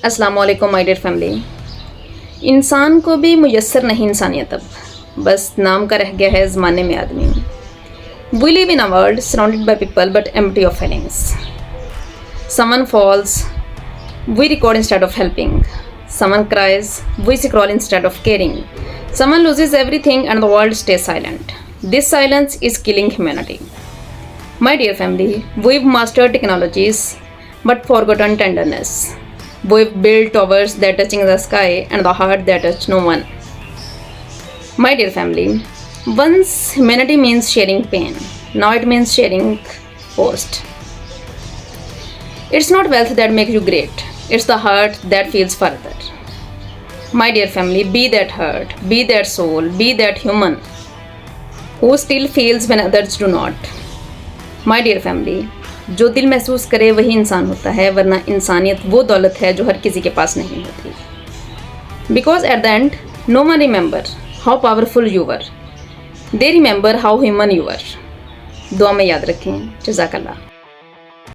अस्सलाम वालेकुम my dear family. इंसान को भी मुयस्सर नहीं इंसानियत, अब बस नाम का रह गया है ज़माने में आदमी। We live in a world surrounded by people but empty of feelings. Someone falls, we record instead of helping. Someone cries, we scroll instead of caring. Someone loses everything and the world stays silent. This silence is killing humanity. My dear family, we've mastered technologies but forgotten tenderness. We've built towers that touching the sky and the heart that touch no one. My dear family, once humanity means sharing pain, now it means sharing post. It's not wealth that makes you great, it's the heart that feels further. My dear family, be that heart, be that soul, be that human who still feels when others do not. My dear family, जो दिल महसूस करे वही इंसान होता है, वरना इंसानियत वो दौलत है जो हर किसी के पास नहीं होती। Because at the end no one remember how powerful you were, they remember how human you were. दुआ में याद रखें। जज़ाकल्लाह।